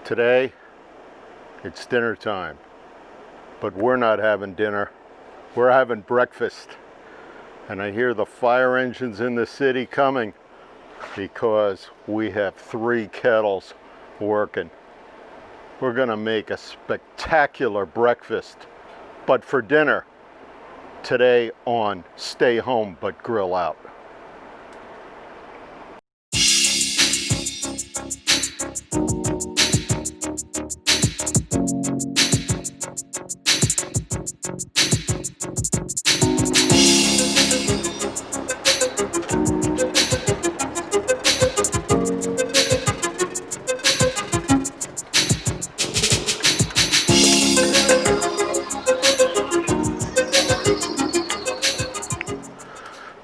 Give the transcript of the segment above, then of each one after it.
Today, it's dinner time, but we're not having dinner. We're having breakfast. And I hear the fire engines in the city coming because we have 3 kettles working. We're gonna make a spectacular breakfast, but for dinner today on Stay Home But Grill Out.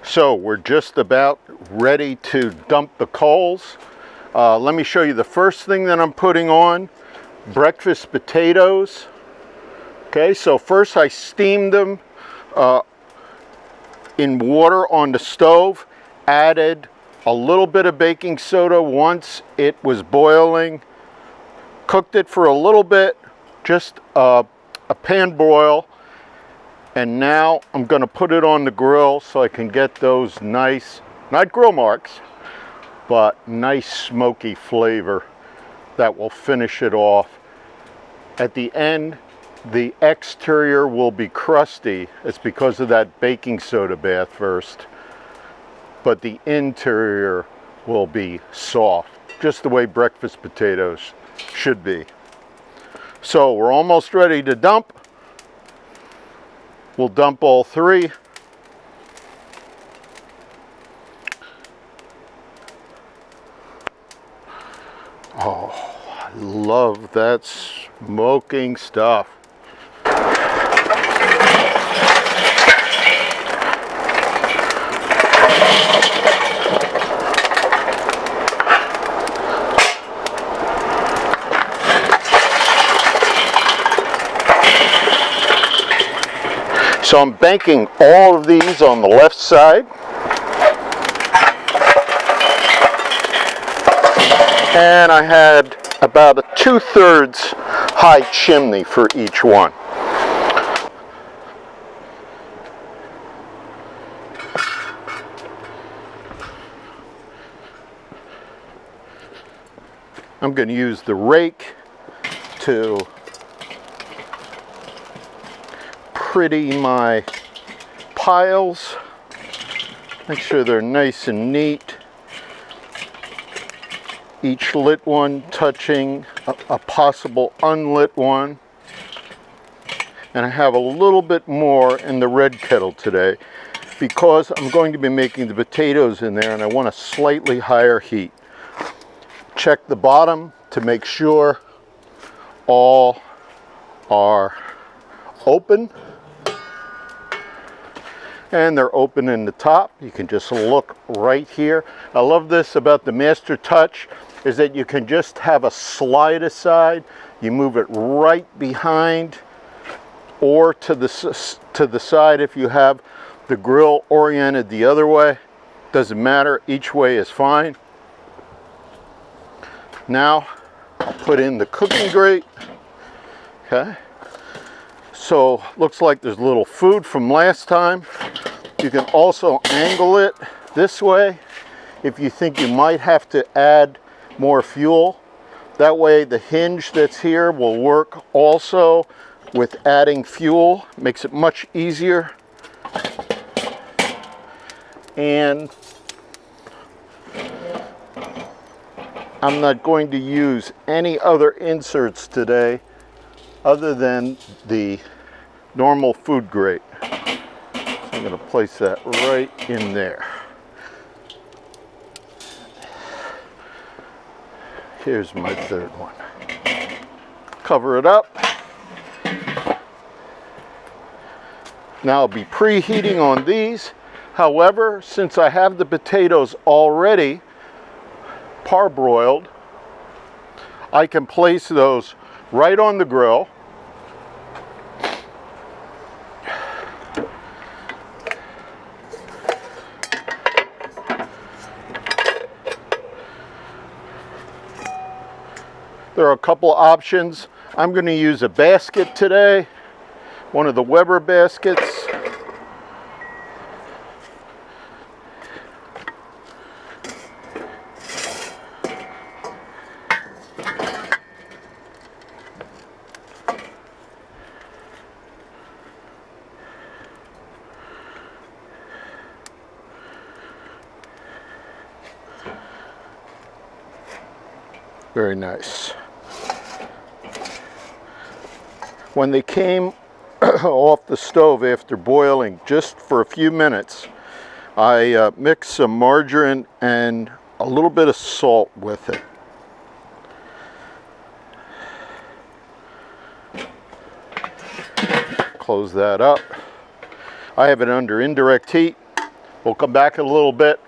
So we're just about ready to dump the coals. Let me show you the first thing that I'm putting on. Breakfast potatoes. Okay, so first I steamed them in water on the stove, added a little bit of baking soda once it was boiling, cooked it for a little bit, just a pan broil. And now I'm going to put it on the grill so I can get those nice, not grill marks, but nice smoky flavor that will finish it off. At the end, the exterior will be crusty. It's because of that baking soda bath first. But the interior will be soft, just the way breakfast potatoes should be. So we're almost ready to dump. We'll dump all 3. Oh, I love that smoking stuff. So I'm banking all of these on the left side. And I had about a 2/3 high chimney for each one. I'm going to use the rake to pretty my piles, make sure they're nice and neat, each lit one touching a possible unlit one. And I have a little bit more in the red kettle today because I'm going to be making the potatoes in there and I want a slightly higher heat. Check the bottom to make sure all are open. And they're open in the top. You can just look right here. I love this about the Master Touch is that you can just have a slide aside. You move it right behind or to the side if you have the grill oriented the other way. Doesn't matter, each way is fine. Now I'll put in the cooking grate. Okay. So looks like there's a little food from last time. You can also angle it this way if you think you might have to add more fuel. That way the hinge that's here will work also with adding fuel. Makes it much easier. And I'm not going to use any other inserts today other than the normal food grate. So I'm going to place that right in there. Here's my 3rd one. Cover it up. Now I'll be preheating on these. However, since I have the potatoes already parboiled, I can place those right on the grill. There are a couple options. I'm going to use a basket today, one of the Weber baskets. Very nice. When they came off the stove after boiling just for a few minutes, I mixed some margarine and a little bit of salt with it. Close that up. I have it under indirect heat. We'll come back in a little bit.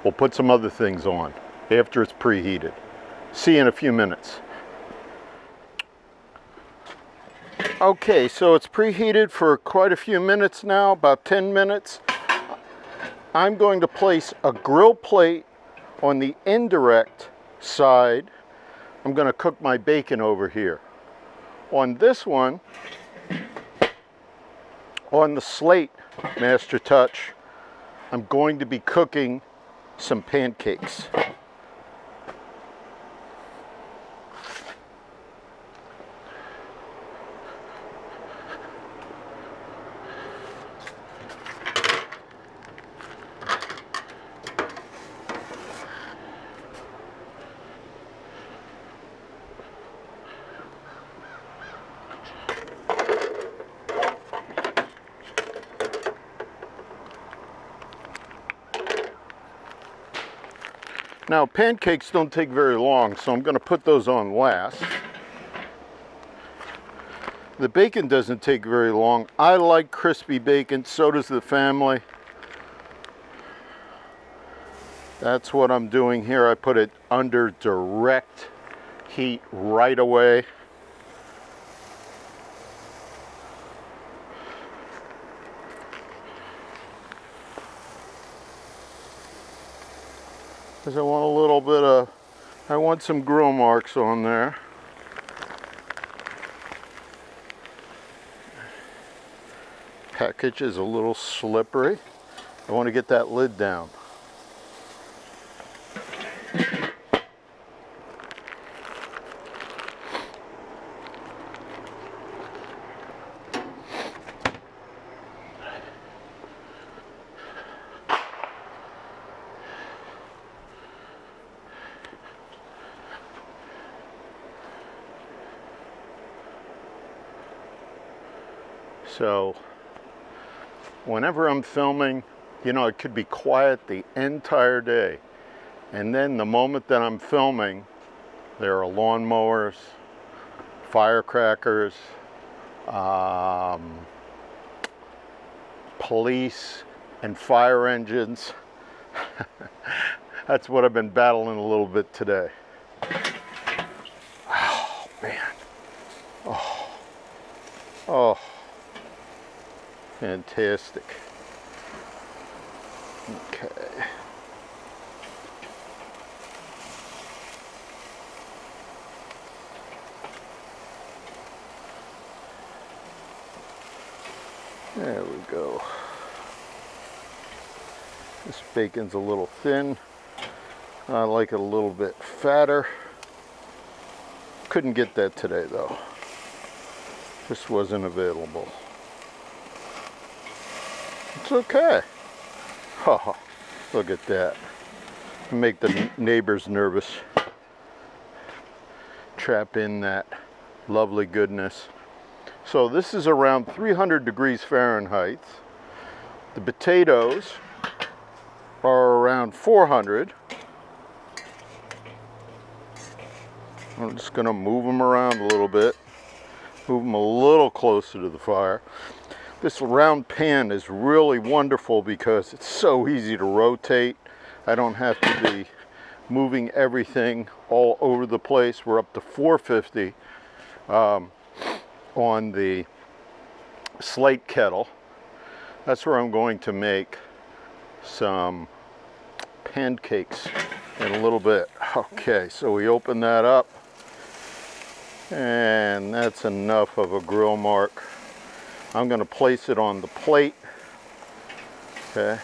We'll put some other things on after it's preheated. See you in a few minutes. Okay, so it's preheated for quite a few minutes now, about 10 minutes. I'm going to place a grill plate on the indirect side. I'm going to cook my bacon over here. On this one, on the slate Master Touch, I'm going to be cooking some pancakes. Now, pancakes don't take very long, so I'm going to put those on last. The bacon doesn't take very long. I like crispy bacon, so does the family. That's what I'm doing here. I put it under direct heat right away. Because I want a little bit of, I want some grill marks on there. Package is a little slippery. I want to get that lid down. So whenever I'm filming, you know, it could be quiet the entire day. And then the moment that I'm filming, there are lawnmowers, firecrackers, police and fire engines. That's what I've been battling a little bit today. Oh, man. Oh. Fantastic. Okay. There we go. This bacon's a little thin. I like it a little bit fatter. Couldn't get that today though. Just wasn't available. It's okay. Oh, look at that. Make the neighbors nervous. Trap in that lovely goodness. So this is around 300 degrees Fahrenheit. The potatoes are around 400. I'm just going to move them around a little bit. Move them a little closer to the fire. This round pan is really wonderful because it's so easy to rotate. I don't have to be moving everything all over the place. We're up to 450 on the slate kettle. That's where I'm going to make some pancakes in a little bit. Okay, so we open that up. And that's enough of a grill mark. I'm going to place it on the plate. Okay.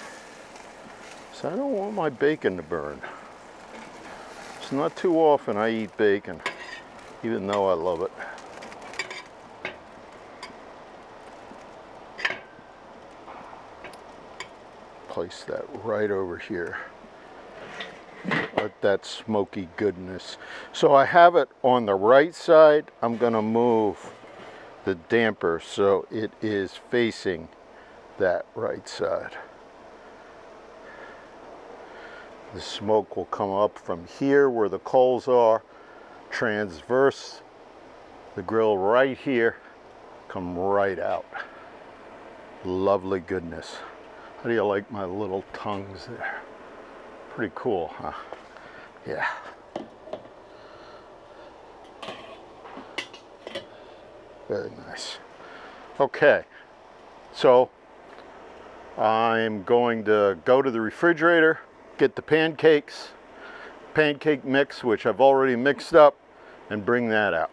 So I don't want my bacon to burn. It's not too often I eat bacon, even though I love it. Place that right over here. Let that smoky goodness. So I have it on the right side. I'm going to move the damper so it is facing that right side. The smoke will come up from here where the coals are, transverse the grill right here, come right out. Lovely goodness. How do you like my little tongues there? Pretty cool, huh? Yeah. Very nice. Okay, so I'm going to go to the refrigerator, get the pancake mix, which I've already mixed up, and bring that out.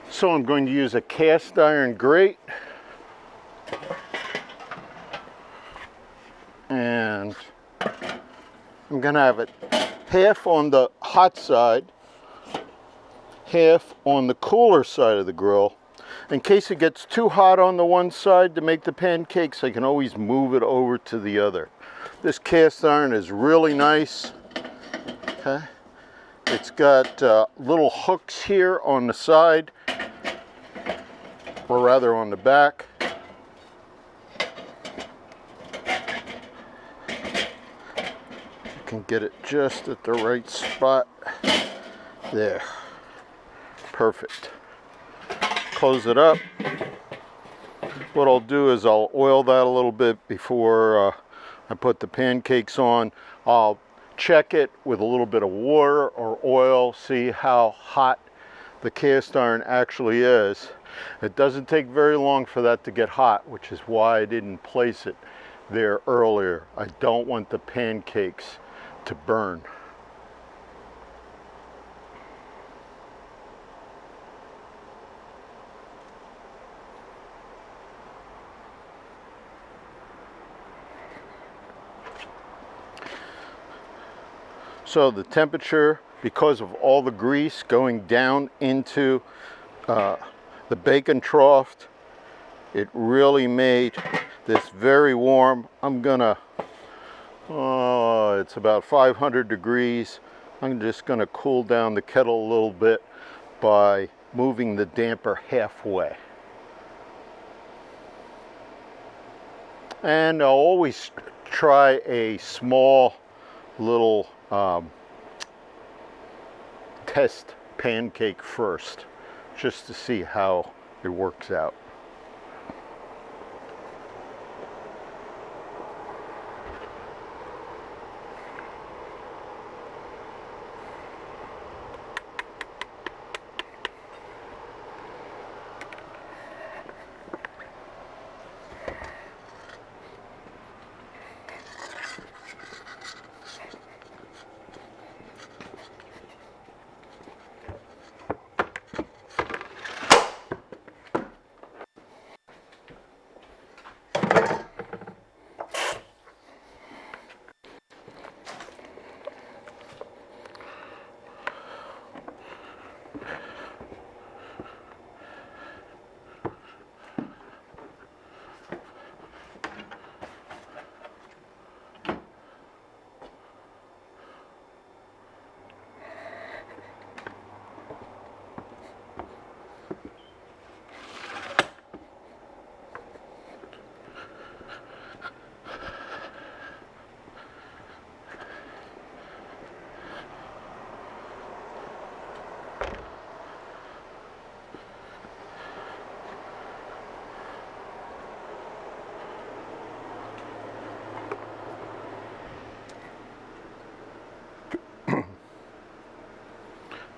So I'm going to use a cast iron grate, and I'm going to have it half on the hot side, half on the cooler side of the grill. In case it gets too hot on the one side to make the pancakes, I can always move it over to the other. This cast iron is really nice. Okay. It's got little hooks here on the side, or rather on the back. You can get it just at the right spot. There. Perfect. Close it up. What I'll do is I'll oil that a little bit before I put the pancakes on. I'll check it with a little bit of water or oil, see how hot the cast iron actually is. It doesn't take very long for that to get hot, which is why I didn't place it there earlier. I don't want the pancakes to burn. So the temperature, because of all the grease going down into the bacon trough, it really made this very warm. I'm gonna, it's about 500 degrees. I'm just gonna cool down the kettle a little bit by moving the damper halfway. And I'll always try a small little test pancake first, just to see how it works out.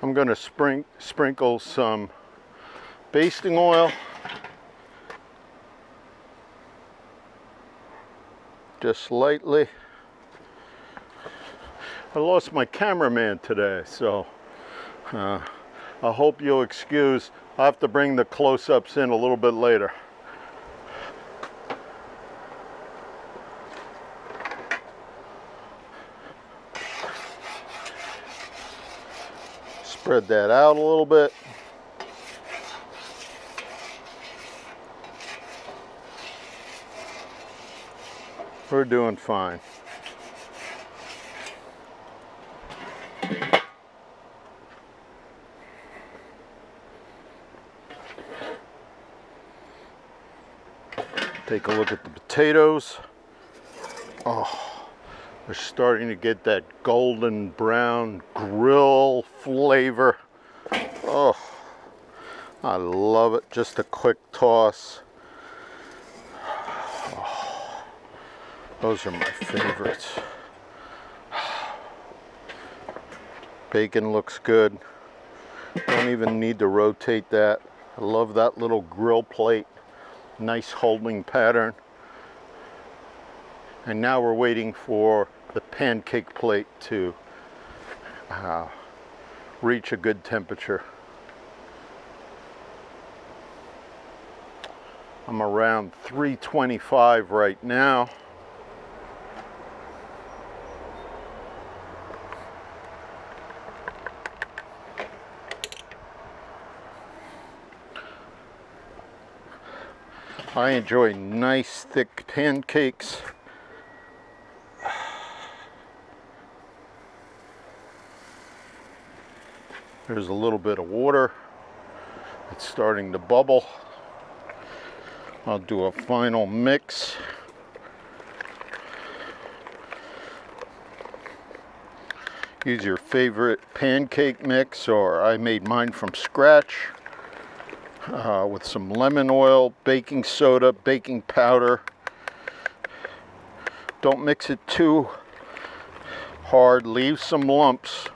I'm going to sprinkle some basting oil, just lightly. I lost my cameraman today, so I hope you'll excuse. I'll have to bring the close-ups in a little bit later. Spread that out a little bit. We're doing fine. Take a look at the potatoes. Oh, they're starting to get that golden brown grill flavor. Oh, I love it. Just a quick toss. Oh, those are my favorites. Bacon looks good. Don't even need to rotate that. I love that little grill plate. Nice holding pattern. And now we're waiting for the pancake plate to reach a good temperature. I'm around 325 right now. I enjoy nice thick pancakes. There's a little bit of water. It's starting to bubble. I'll do a final mix. Use your favorite pancake mix, or I made mine from scratch. With some lemon oil, baking soda, baking powder. Don't mix it too hard, leave some lumps.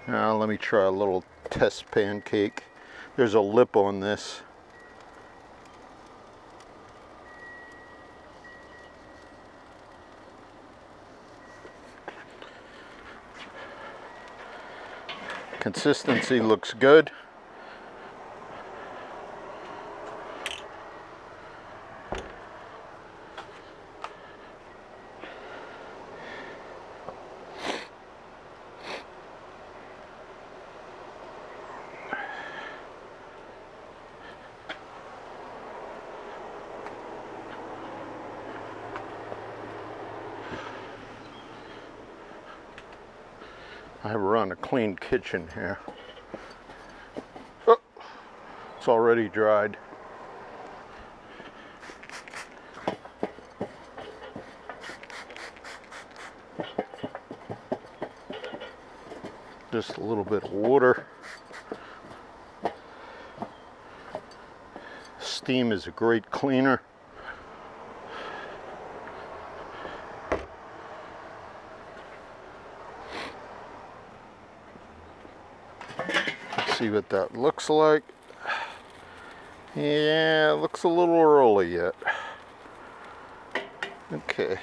Now let me try a little test pancake. There's a lip on this. Consistency looks good. I run a clean kitchen here. Oh, it's already dried. Just a little bit of water. Steam is a great cleaner. Let's see what that looks like. Yeah, it looks a little early yet. Okay.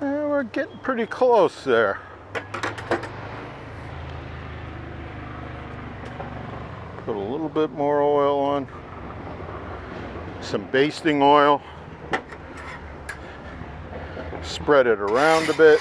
We're getting pretty close there. Put a little bit more oil on. Some basting oil. Spread it around a bit.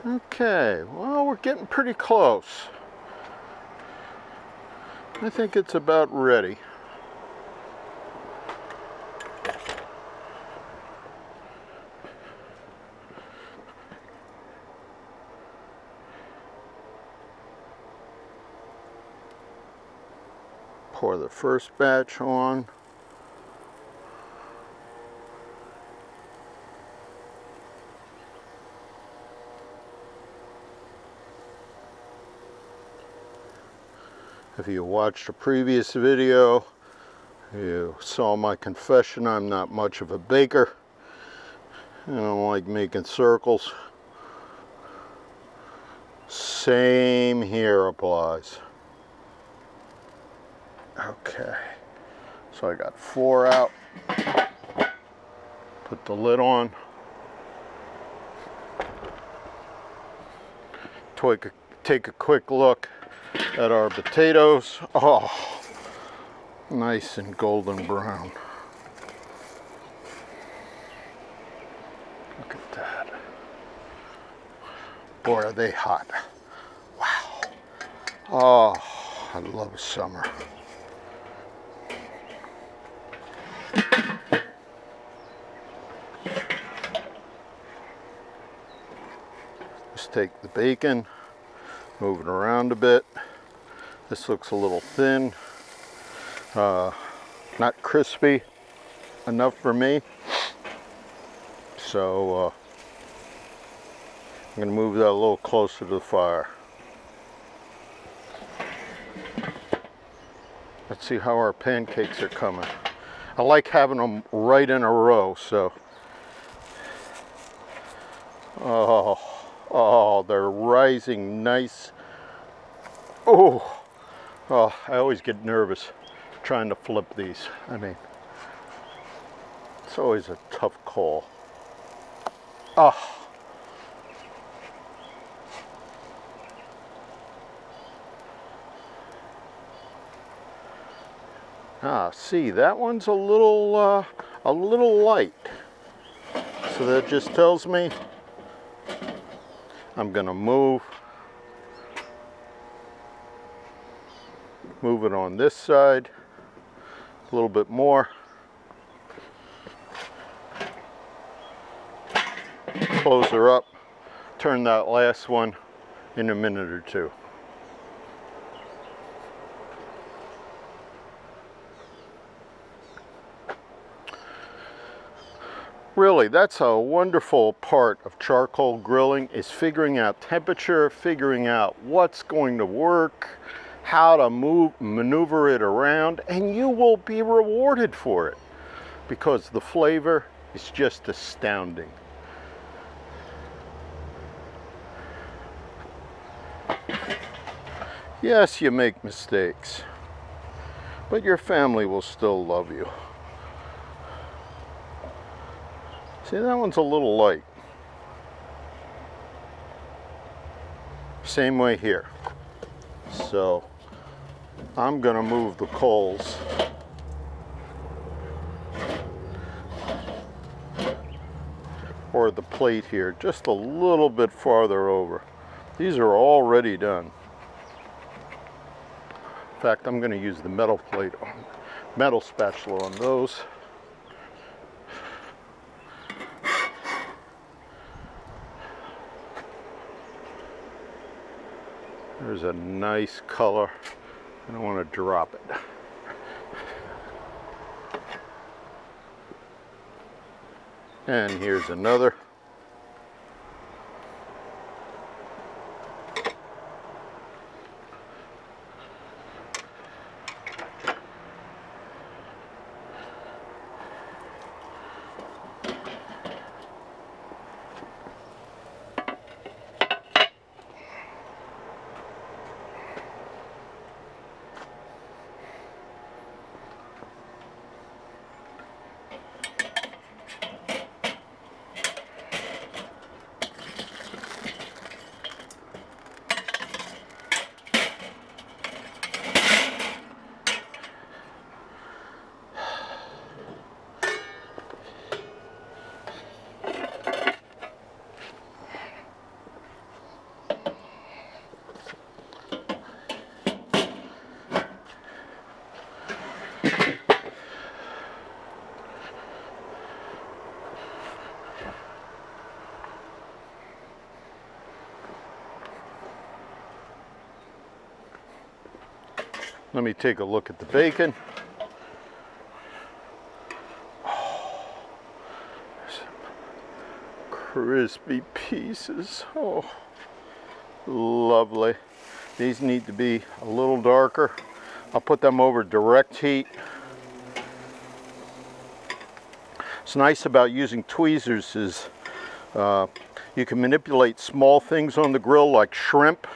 Okay, well, we're getting pretty close. I think it's about ready. Pour the first batch on. If you watched a previous video, you saw my confession. I'm not much of a baker. I don't like making circles. Same here applies. Okay, so I got 4 out. Put the lid on. Take a quick look at our potatoes. Oh, nice and golden brown. Look at that. Boy, are they hot. Wow. Oh, I love summer. Just take the bacon, move it around a bit. This looks a little thin, not crispy enough for me. So I'm going to move that a little closer to the fire. Let's see how our pancakes are coming. I like having them right in a row, so. Oh, they're rising nice. Oh, I always get nervous trying to flip these. I mean, it's always a tough call. Oh. Ah, see, that one's a little light. So that just tells me I'm gonna move it on this side a little bit more. Close her up, turn that last one in a minute or two. Really, that's a wonderful part of charcoal grilling, is figuring out temperature, figuring out what's going to work, how to maneuver it around, and you will be rewarded for it because the flavor is just astounding. Yes, you make mistakes, but your family will still love you. See, that one's a little light. Same way here. So I'm gonna move the coals or the plate here just a little bit farther over. These are already done. In fact, I'm gonna use the metal spatula on those. There's a nice color. I don't want to drop it. And here's another. Let me take a look at the bacon. Oh, some crispy pieces. Oh, lovely. These need to be a little darker. I'll put them over direct heat. What's nice about using tweezers is you can manipulate small things on the grill like shrimp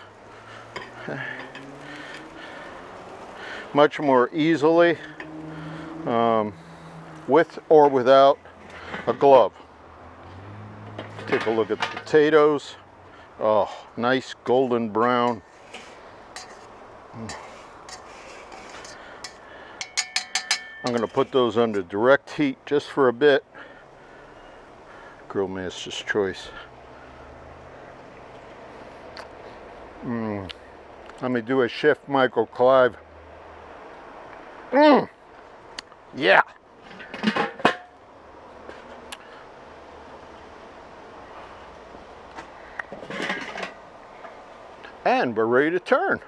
much more easily with or without a glove. Take a look at the potatoes. Oh, nice golden brown. I'm going to put those under direct heat just for a bit. Grill Master's Choice. Let me do a shift, Michael Clive. Yeah. And we're ready to turn.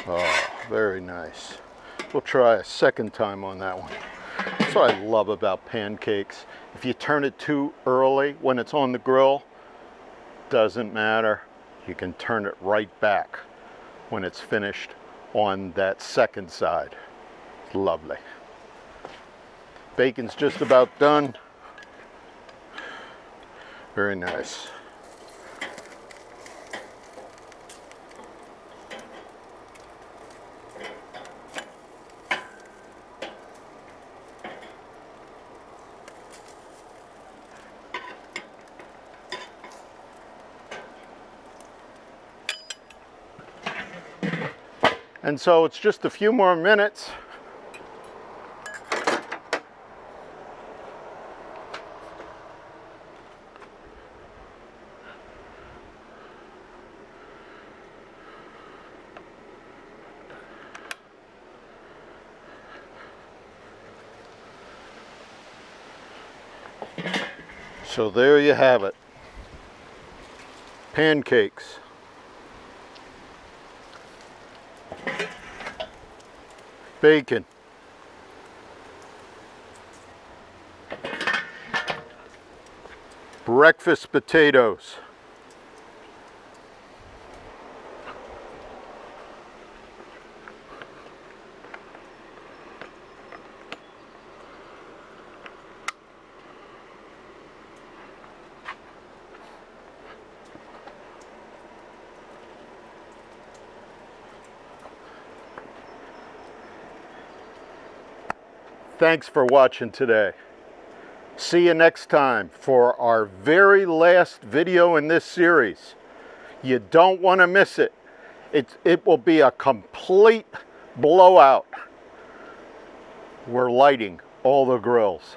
Oh, very nice. We'll try a second time on that one. That's what I love about pancakes. If you turn it too early when it's on the grill, doesn't matter. You can turn it right back when it's finished on that second side. Lovely. Bacon's just about done. Very nice. And so it's just a few more minutes. So there you have it. Pancakes. Bacon. Breakfast potatoes. Thanks for watching today. See you next time for our very last video in this series. You don't want to miss it. It will be a complete blowout. We're lighting all the grills.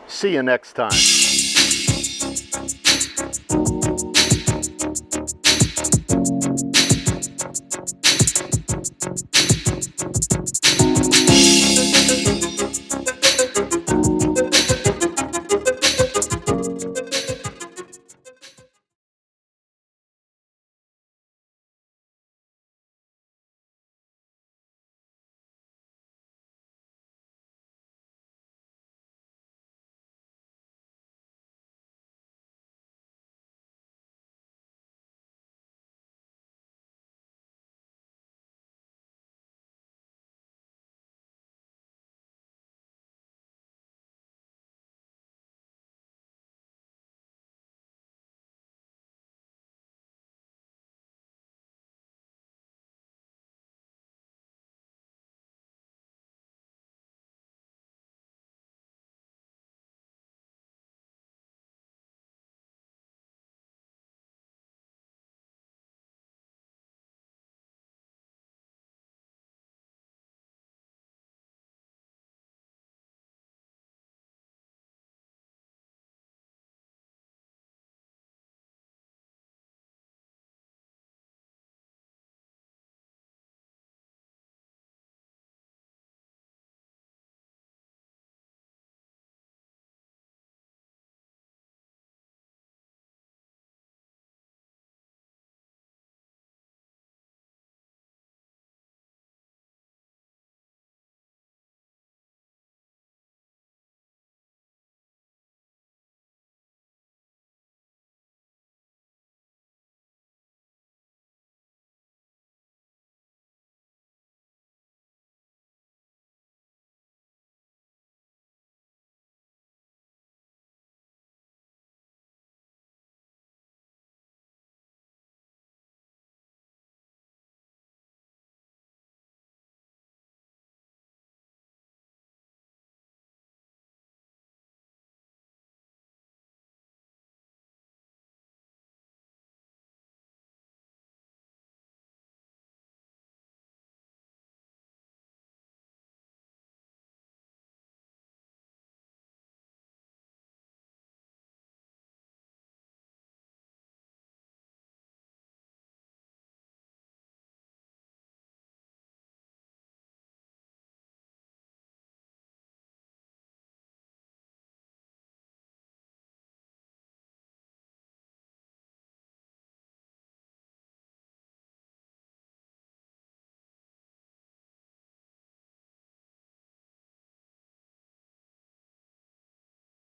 See you next time.